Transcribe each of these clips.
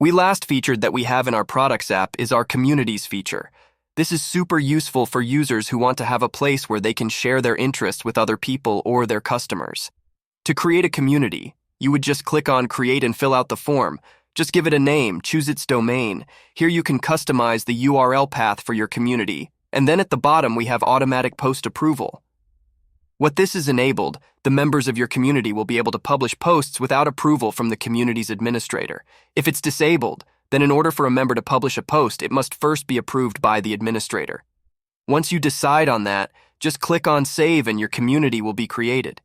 We last featured that we have in our products app is our communities feature. This is super useful for users who want to have a place where they can share their interests with other people or their customers. To create a community, you would just click on Create and fill out the form. Just give it a name, choose its domain. Here you can customize the URL path for your community. And then at the bottom, we have automatic post approval. What this is enabled, the members of your community will be able to publish posts without approval from the community's administrator. If it's disabled, then in order for a member to publish a post, it must first be approved by the administrator. Once you decide on that, just click on Save and your community will be created.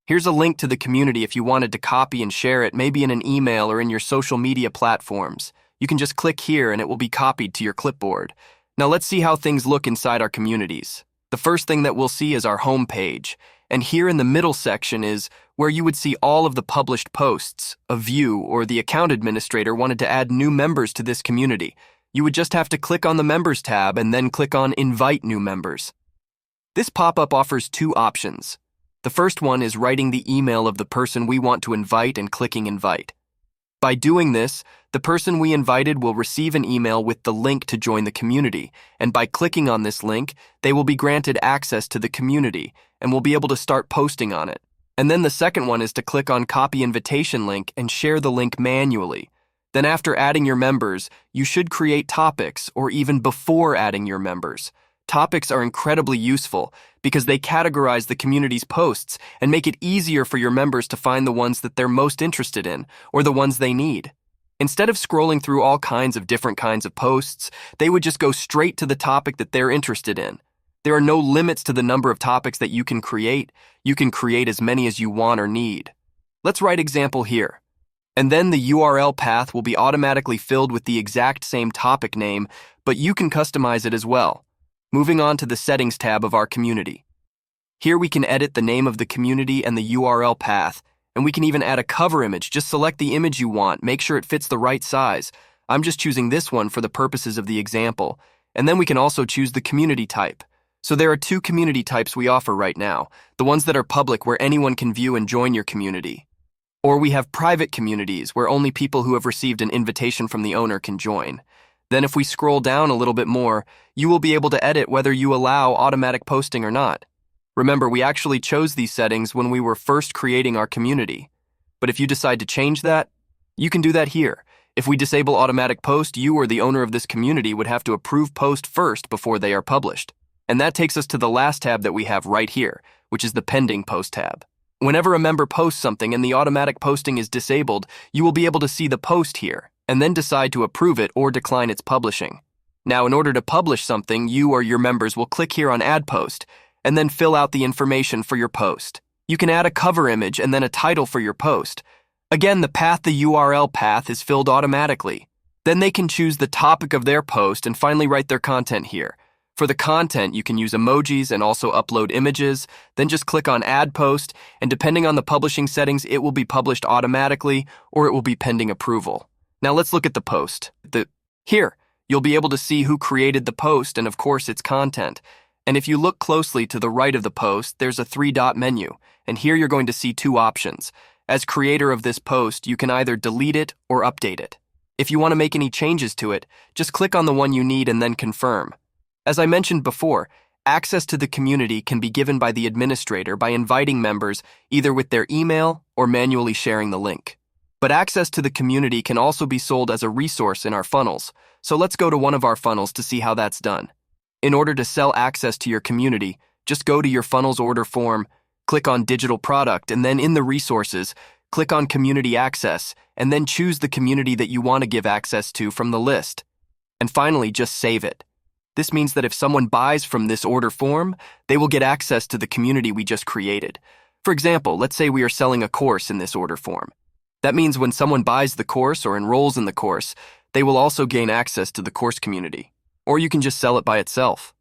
Here's a link to the community if you wanted to copy and share it, maybe in an email or in your social media platforms. You can just click here and it will be copied to your clipboard. Now let's see how things look inside our communities. The first thing that we'll see is our home page, and here in the middle section is where you would see all of the published posts. A view or the account administrator wanted to add new members to this community. You would just have to click on the Members tab and then click on Invite New Members. This pop-up offers two options. The first one is writing the email of the person we want to invite and clicking Invite. By doing this, the person we invited will receive an email with the link to join the community, and by clicking on this link, they will be granted access to the community and will be able to start posting on it. And then the second one is to click on Copy Invitation Link and share the link manually. Then after adding your members, you should create topics, or even before adding your members. Topics are incredibly useful because they categorize the community's posts and make it easier for your members to find the ones that they're most interested in or the ones they need. Instead of scrolling through all kinds of different kinds of posts, they would just go straight to the topic that they're interested in. There are no limits to the number of topics that you can create. You can create as many as you want or need. Let's write example here. And then the URL path will be automatically filled with the exact same topic name, but you can customize it as well. Moving on to the Settings tab of our community. Here we can edit the name of the community and the URL path, and we can even add a cover image. Just select the image you want, make sure it fits the right size. I'm just choosing this one for the purposes of the example. And then we can also choose the community type. So there are two community types we offer right now, the ones that are public where anyone can view and join your community. Or we have private communities where only people who have received an invitation from the owner can join. Then if we scroll down a little bit more, you will be able to edit whether you allow automatic posting or not. Remember, we actually chose these settings when we were first creating our community. But if you decide to change that, you can do that here. If we disable automatic post, you or the owner of this community would have to approve post first before they are published. And that takes us to the last tab that we have right here, which is the Pending Post tab. Whenever a member posts something and the automatic posting is disabled, you will be able to see the post here, and then decide to approve it or decline its publishing. Now, in order to publish something, you or your members will click here on Add Post, and then fill out the information for your post. You can add a cover image and then a title for your post. Again, the URL path is filled automatically. Then they can choose the topic of their post and finally write their content here. For the content, you can use emojis and also upload images, then just click on Add Post, and depending on the publishing settings, it will be published automatically or it will be pending approval. Now let's look at the post. Here, you'll be able to see who created the post and of course its content. And if you look closely to the right of the post, there's a 3-dot menu, and here you're going to see two options. As creator of this post, you can either delete it or update it. If you want to make any changes to it, just click on the one you need and then confirm. As I mentioned before, access to the community can be given by the administrator by inviting members either with their email or manually sharing the link. But access to the community can also be sold as a resource in our funnels, so let's go to one of our funnels to see how that's done. In order to sell access to your community, just go to your funnels order form, click on Digital Product, and then in the resources, click on Community Access, and then choose the community that you want to give access to from the list. And finally, just save it. This means that if someone buys from this order form, they will get access to the community we just created. For example, let's say we are selling a course in this order form. That means when someone buys the course or enrolls in the course, they will also gain access to the course community. Or you can just sell it by itself.